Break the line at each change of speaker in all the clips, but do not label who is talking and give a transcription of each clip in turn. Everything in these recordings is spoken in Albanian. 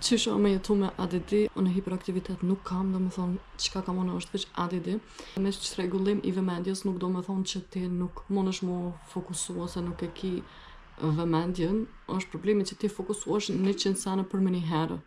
Qysh me jetu me ADD, unë hiperaktivitet nuk kam, do me thonë qka kam unë është veç ADD. Me që rregullim i vëmendjes nuk do me thonë që ti nuk mundesh mu fokusu ose nuk e ki vëmendjen, është problemi që ti fokusuash 100 sene për me një herë.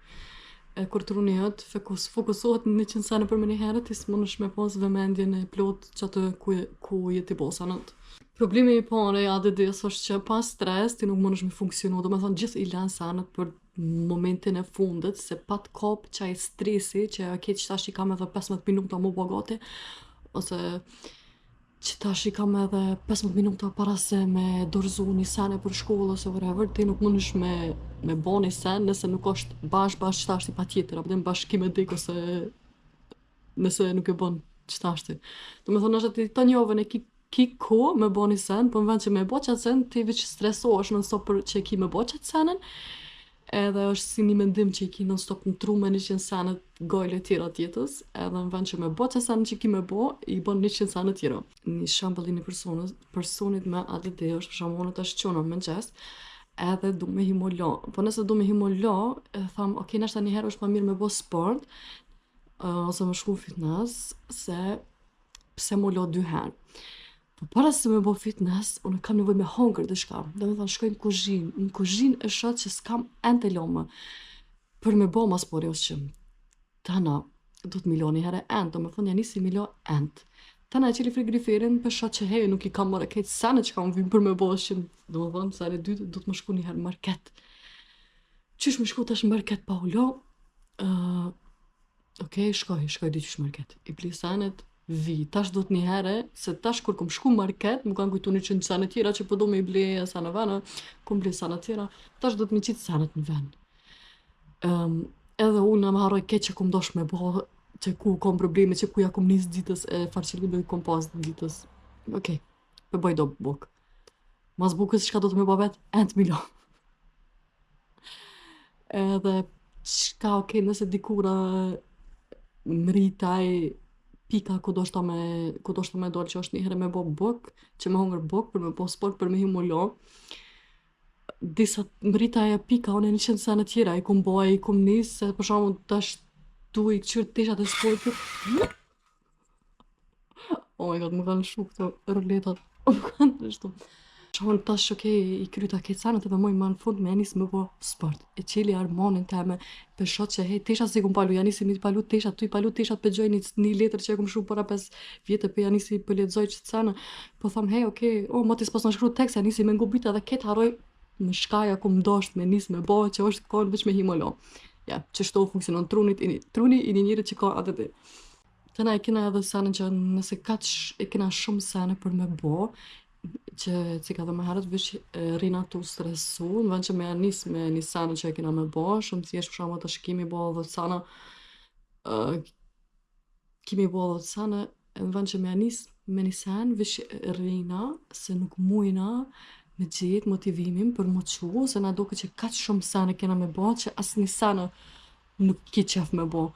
E kur trunihet fokusohet 100 sene për me një herë, ti s'mundesh me pas vëmendjen e plot që atë ku je ti bosanët. Problemi i parë i ADD-s është që pas stres ti nuk mundesh me funksionu, do me thonë gjithë i lanë sanët për momentin e fundit, se pat kap qaj stresi që keq tash i kam edhe 15 minuta mu bagati, ose që tash i kam edhe 15 minuta para se me dorëzu një sene për shkollë ose whatever, ti nuk mundesh me bo një sen nëse nuk është bashkë qëta është i pa tjetër, apo dhe bashkë ki me dik ose nëse nuk e bon qëta është. Do me thonë është ati të njove në ki ko me bo një sen, për në vend që me bo qatë sen, ti veç stresohesh në stop për që ki me bo qatë senen, edhe është si një mendim që i ki non-stop në tru me 100 sanet gojle tjera tjetës, edhe në vend që me bo që sanet që ki me bo, i bon 100 sanet tjera. Një shembull i një personit me ADD është për shembull të shqona me gjes, edhe du me himu la. Po nëse du me himu la, e tham, ok, nështë një herë është ma mirë me bo sport, ose me shku fitness, se pse mu la 2 herë. Po para se me bo fitness, unë kam nevoj me hongër dishka. Do me thonë, shkoj në kuzhinë. Në kuzhinë e shoh që s'kam ente lome. Për me bo ma spori ose që tana du t'mi la një herë ent, do me thonë, ja nisi mi la ent. Tana e qeli frigoriferin për shoh që hej, nuk i kam marrë kejtë sene që kam vim për me bo ose që, do me thonë, sene dytë du t'më shku një herë market. Qysh me shku tash market pa u la? Ok, shkoj dy qysh market. I pli senet, tash do t'ni herë, se tash kur kom shku market, më kanë kujtu 100 sene tjera që po do me i ble sene vene, kom ble sene tjera, tash do t'mi qitë senet në ven. Edhe unë më harroj keq që kom dosh me bo, që ku kom probleme, që ku ja kom nis ditës, e farqëllime kom pas ditës. Ok, për boj do buk. Mas bukës qka do t'me bo vet, ent milo. Edhe qka ok, nëse dikura mritaj pika ku do shta me dollë që është një herë me bo buk, që me hongër buk, për me bo sport, për me himu la. Disa mrita e pika, unë e 100 sene tjera, i kum boja, i kum nis, se për shkakun tash tu i këqyr teshat e sportit. Oh my god, më kanë shu këto rëletat, më kanë shtu. Shkakun tash okej, i kryta këtë sanët edhe moj ma në fund me janis me bo sport. E qeli armonin teme, për shot që hej, teshat si kum palu, janisi mi palu teshat, tu i palu teshat për gjoj një letër që e kum shu para 5 vjetë për janisi për ledzoj që të sanë. Po tham, hej, okej, moti s'pas në shkru tekst, janisi me ngubita dhe ketë haroj me shkaja kum dosht me nis me bo, që është kohën veç me himolo. Ja, që shto funksionon truni i një njëri që ka ADD. Tëna e kena edhe sene që nëse kaq e kena shumë sene për me bo, që si ka dhe me herët veç rina tu stresu, në vend që me anis me një sene që e kena me bo, shumë thjesht për shkakun tash kimi bo dhe sene, në vend që me anis me një sene, veç rina se nuk mujna me gjetë motivimin për mu qu, se na duke që kaq shumë sene kena me bo, që as një sene nuk ki qef me bo.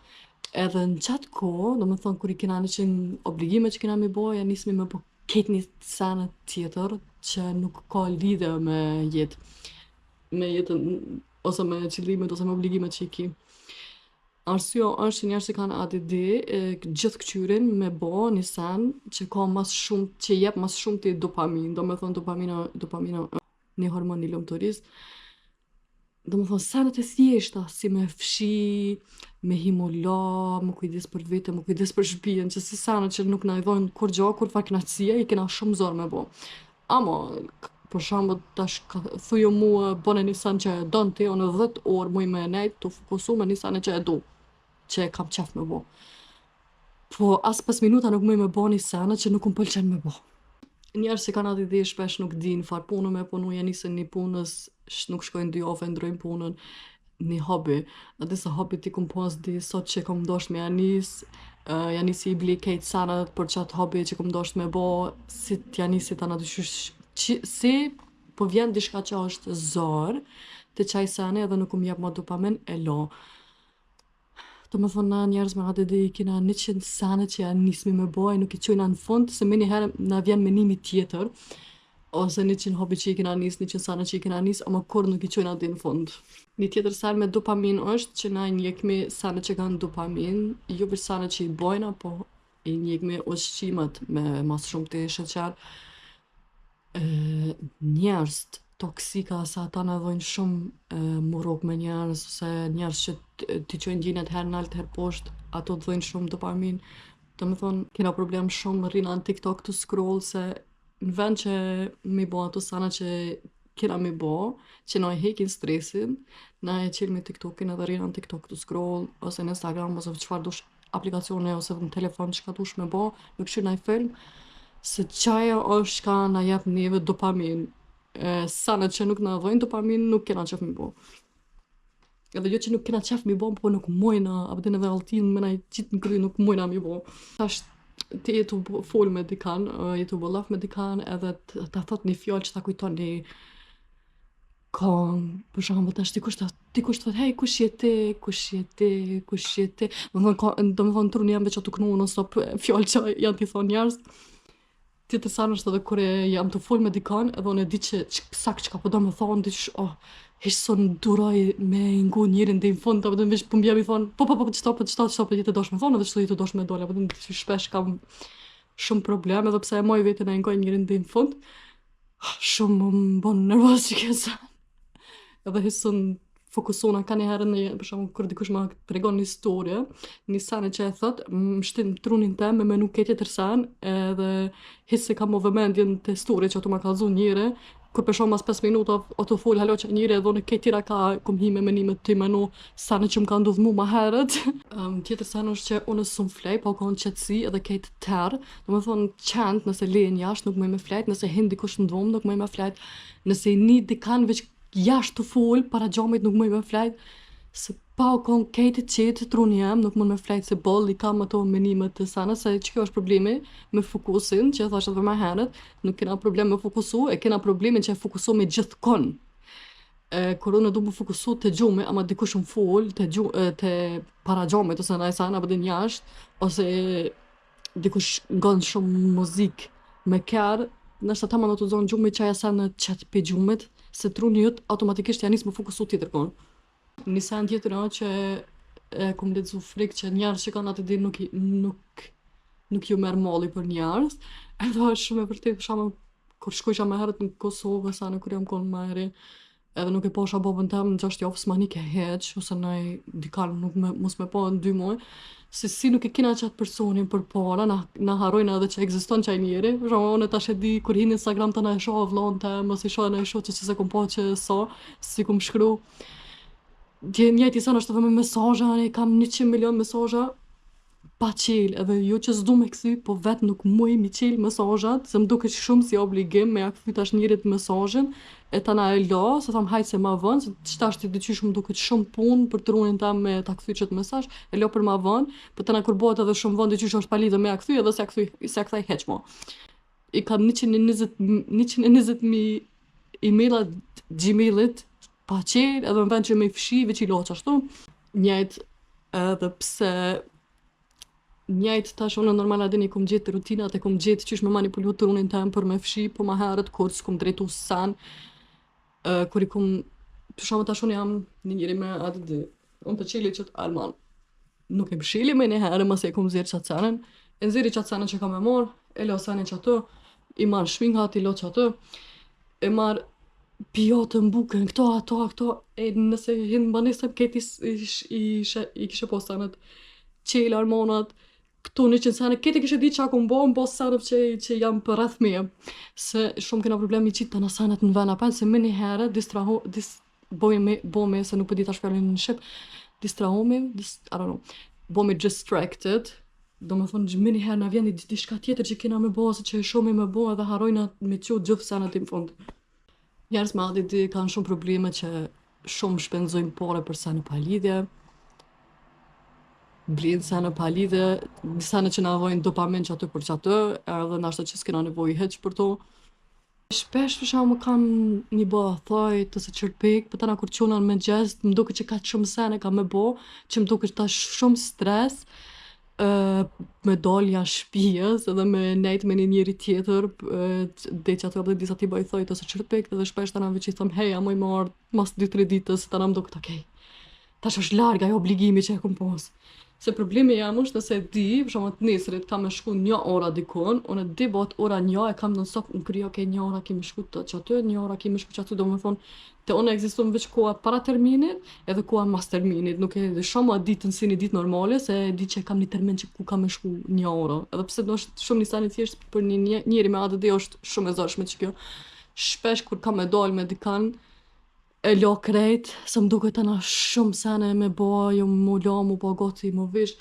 Edhe në qatë kohë, do me thonë, kur i kena në qenë obligime që kena me bo, ja nismi me bo ketë një sene tjetër që nuk ka lidhe me jetë. Me jetën, ose me qëllimet, ose me obligimet që i ki. Arsyo është që njerëz që kanë ADD, gjithë këqyrin me bo një sen që ka mas shumë, që jep mas shumë të dopamin. Do me thonë, dopamina një hormon një lumëturis. Do me thonë, senet e thjeshta, si me fshi, me himu la, më kujdes për vete, më kujdes për shtëpinë, që si senet që nuk na i dhojnë kur gjo, kur farknatësia, i kena shumë zorë me bo. Amo, për shembull tash thujo mua bone një sen që e don ti, unë 10 orë muj me nejt të fokusu me një sen që e du, që e kam qef me bo. Po as 5 minuta nuk muj me bo një sen që nuk më pëlqen me bo. Njerëz që kanë ADD shpesh nuk din far punën me punu, ja nisën një punës, nuk shkojnë 2 javë, ndrojnë punën, një hobi. Në disa hobi ti kum pas di sot që kom dosht me janis, janisi i bli kejt sanët për qatë hobi që kum dosht me bo, si t'janisi ta në dyshysh, si po vjen dishka që është zorë, të qaj sene edhe nuk kum jep ma dopamin, e la. Do me thonë, na njerëz me ADD i kina 100 sene që ja nismi me bo, e nuk i qojna në fund, se me një herë na vjen menimi tjetër, ose 100 hobi që i kena nis, 100 sana që i kena nis, ama kur nuk i qojnë aty në fund. Një tjetër sen me dopamin është që na njekmi sana që kanë dopamin, jo për sana që i bojna, po i njekmi ushqimet me mas shumë të sheqer. Njerëz toksika se ata na dhojnë shumë murok me njerëz, ose njerëz që t'i qojnë gjinët herë nalt herë poshtë, ato dhojnë shumë dopamin. Do me thonë, kena problem shumë rrina në TikTok të scroll se në vend që mi bo ato sana që kena mi bo, që na e hekin stresin, na e qilë me TikTokin edhe rrina në TikTok të scroll, ose në Instagram, ose çfarë dush aplikacione, ose në telefon që ka dush me bo, me këshir na i film, se qaja është ka na jep neve dopamin. Sana që nuk na dhojnë dopamin, nuk kena qef mi bo. Edhe jo që nuk kena qef mi bo, po nuk mojna, apo edhe alltin me na i qitë në kry, nuk mojna mi bo. Tash ti jetu fol me dikan, jetu bollaf me dikan, edhe ta thot një fjallë që ta kujton një kong, për shembull tash dikush thot, hey, kush je ti, kush je ti, kush je ti. Do me thonë truni jam veç ato knu non stop fjallë që janë t'i thonë njerëz. Tjetër sana është edhe kur jam të fol me dikan, edhe unë e di që sakt çka po do me thonë, di që hiç son duroj me ngu njërin deri në fund, apo veç po mbjem i thon, po çfarë jetë dosh me thonë, edhe çfarë jetë dosh me dole, apo shpesh kam shumë probleme, edhe pse e moj veten e ngoj njërin deri në fund, shumë më bën nervoz që kjo sa. Edhe hiç son fokusona ka një herë në, për shembull kur dikush ma tregon një historie, një sene që e thot, më shtin trunin tem me menu ke tjetër sen, edhe hiç se kam vëmendjen te historie që ato ma kallzu njëri, kur për shembull mas 5 minuta ato fol halo që njëri edhe në ke tjera ka kom hi me menimet të menu sene që më ka ndodhur mua më herët. Tjetër sene është që unë s'um flej, po kon qetësi edhe kejt terr, domethënë qend nëse lejen jashtë nuk më me flejt, nëse hin dikush në dhomë nuk më me flejt, nëse i ni dikan veç jashtë të fol, para gjamit nuk më me flejt, se pa o kon kejtë qetë truni jam, nuk më me flejt se boll i kam ato menimet të sana, se që kjo është problemi me fokusin, që e thash edhe më herët, nuk kena problem me fokusu, e kena problemin që e fokusu me gjithkon. Kur unë du më fokusu të gjume, ama dikush më fol, të para gjamit, ose në ajsan, apo dhe njashtë, ose dikush ngon shumë muzik me kjarë, nështë ta ma në të zonë gjume që aja sa në qëtë pe gjumit, se truni jëtë automatikisht janis më fokusu tjetër konë. Një sen tjetër që kom lexu frikë që njerëz që kanë atë ditë nuk ju merr malli për njerëz. Edhe është shumë e vërtetë, për shembull, kur shkojsha më herët në Kosovë, sa në kur jam konë më herë, edhe nuk e pasha babën tem në 6 javë s'ma nike heq, ose dikan mos me pa në 2 muaj, se si nuk e kina qatë personin për para, na harojnë edhe që ekziston qaj njeri. Për shembull, unë tash e di kur hi në Instagram të na e shoh vllon tem, ose i shoh na e shoh që se kom pa që sa, si kom shkru. Njëjti sa është edhe me mesazhe, kam 100 milion mesazhe pa qel, edhe jo që s'du me kthy, po vet nuk muj mi qel mesazhat, se më duket shumë si obligim me ja kthy tash njerit mesazhin, e ta na e la, se tham hajt se ma vën, se tash ti dyqysh më duket shumë punë për trunin tam me ta kthy çet mesazh, e la për ma vën, po tana kur bëhet edhe shumë vën dyqysh është pa lidhje me ja kthy, edhe se kthej heq mo. I kam 120.000 emaila Gmailit pa qelë, edhe në vend që me i fshi, veç i loq ashtu. Njajt edhe pse njajt tash unë normal adini kom gjetë rutinat, e kom gjetë qysh me manipulu trunin tem për me fshi, po ma herët kur s'kom drejtu sen, kur i kom, për shumë tash unë jam një njëri me ADD, unë të qeli qëtë Alman, nuk e mshili me një herë, mas e kom zirë qatë senen, e nëziri qatë senen që kam e marë, e lo senen që atë, i marë shmingat, i lo që atë, e marë pijotë në bukën, këto, e nëse hinë banesëm këti i kishe po sanët, qelë, hormonat, këtu 100 sene, këti kishe di që ako më bo sanët që jam për rreth meje. Se shumë kena problemi qitë të në sanët në vena pen, se me një herë, bome, se nuk për di ta shpjallin në shqip, distrahome, bome distracted, do me thonë, me një herë në vjen një shka tjetër që kena me bo, se që e shumë me bo, edhe harojna me qo gjithë sanët i më fund. Njerëz me ADD kanë shumë probleme që shumë shpenzojnë pare për sene pa lidhje, blinë sene pa lidhje, sene që na vojnë dopamin që aty për që aty, edhe nashta që s'kena nevoj heq për to. Shpesh për shembull kam një bo thojt ose qërpik, për tana kur qonan me gjest, më duke që ka shumë sene ka me bo, që më duke tash shumë stres, me dal jashtë shtëpisë edhe me nejt me një njeri tjetër, dhe që ato edhe disa tipa i thojt ose çrpekt edhe shpesh tana veç i thom heja moj më ardh mas 2-3 ditës tana më duket okej. Tash është larg ajo obligimi që e kom pas. Se problemi jam është nëse e di, për shembull të nesërit kam me shku 1 orë dikon, unë e di bot ora 1 e kam non-stop unë kry okej 1 orë kemi shku të aty, 1 orë kemi shku aty, domethënë te unë ekziston veç koha para terminit edhe koha mas terminit, nuk e di shumë a ditën si një ditë normale se e di që kam një termin që ku kam me shku 1 orë. Edhe pse do është shumë nisani thjesht për një njeri me ADD është shumë e zorshme që kjo. Shpesh kur kam me dal me dikan e lo krejt, se më duket tana shumë sene me ba, jo mu la, mu ba gati, mu vish,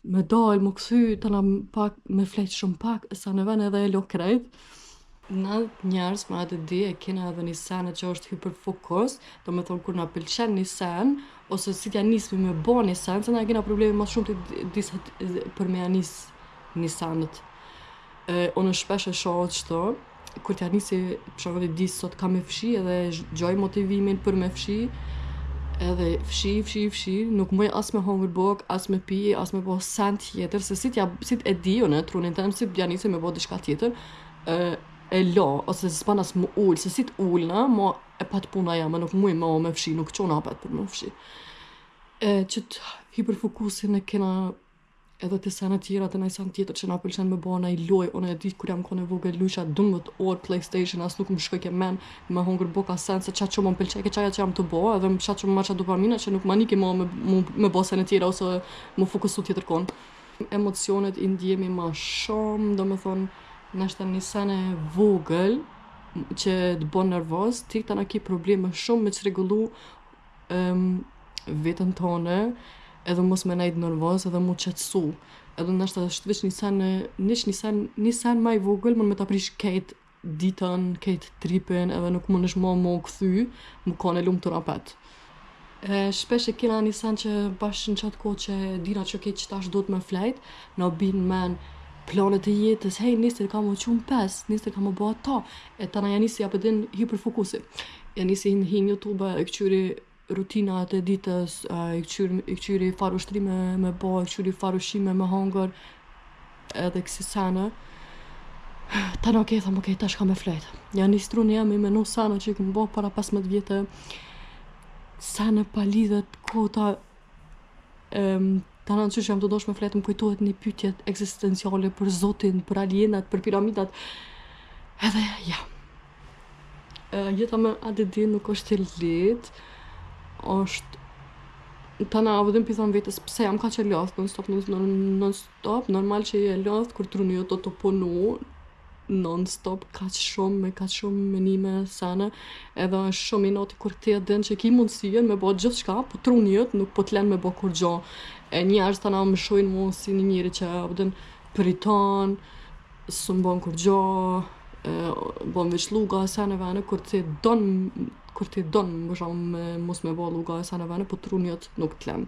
me dal, mu kthy, tana pak, me flejt shumë pak, sa në ven edhe e lo krejt. Na njerëz me ADD e kena edhe një sene që është hyperfokus, do me thonë kur na pëlqen një sen, ose si t'ja nismi me ba një sen, se na e kena probleme mas shumë të disa për me ja nis një senet. Unë shpesh e shoh qëto, kur t'ja nisi, për shembull di sot kam me fshi edhe gjoj motivimin për me fshi, edhe fshi, nuk muj as me hongër bok, as me pi, as me bo sen tjetër, se si e di unë, trunin tem, si t'ja nisi me bo diçka tjetër, e la, ose s'pan as më ull, se si t'ullna, mo e pat puna jame, nuk muj me fshi, nuk qona apet për me fshi. Qët hiperfokusin e kena edhe të senet tjera të nëjë sen tjetër që na pëlqen me ba nëj loj, unë e di kur jam kone vogël luqa 12 orë PlayStation, as nuk më shkoj ke men me hongër boka sen, se qatë që më pëlqej, ke qaja që jam të ba, edhe qatë që më marqa dopamina që nuk ma niki me ba senet tjera ose më fokusu tjetër konë. Emocionet i ndjemi ma shumë, do me thonë, nështë një sene vogël që të bon nervoz, ti këta na ki probleme shumë me që regullu vetën tone, edhe mos me nejt nervoz edhe mu qetsu. Edhe nështë është veç një sen ma i vogël, mund me ta prish kejt ditën, kejt tripin, edhe nuk mund është më kthy, mu kone lumë të rapet. Shpesh e kena një sen që bashkë në qatë kohë që dina që kejt qëtash do të me flejt, na bin men planet e jetës, hej, nisër ka më qumë 5, nisër ka më bëha ta, e tana ja nisi apëtin hiperfokusi. Ja nisi hin YouTube e këqyri rutinat e ditës, i këqyri farë ushtrime me ba, i këqyri farë ushime me hangër, edhe kësi sene. Tana okej, thëmë okej, tash ka me flejt. Ja një struni jam i menu sene që i këmë ba para 15 vjetë, sene pa lidhet, kota, tana në qysh jam të dosh me flejt, më kujtohet një pytjet eksistenciale për Zotin, për alienat, për piramidat, edhe, ja. Jeta me ADD nuk është e lehtë, është tana vëdhëm pithon vetës pse jam kaq e lodh non-stop, normal që je lodh kur truni jo të punu non-stop kaq shumë menime sene, edhe është shumë i noti kur ti e din që ki mundësien me bo gjithçka, po truni jot nuk po t'len me bo kur gjo. E njerëz tana më shojnë mu si një njeri që vëdhëm priton, së më bon kur gjo, bon veç luga sene vene, kur ti don, mos me bo luga e sene vene, po trunjët nuk t'len.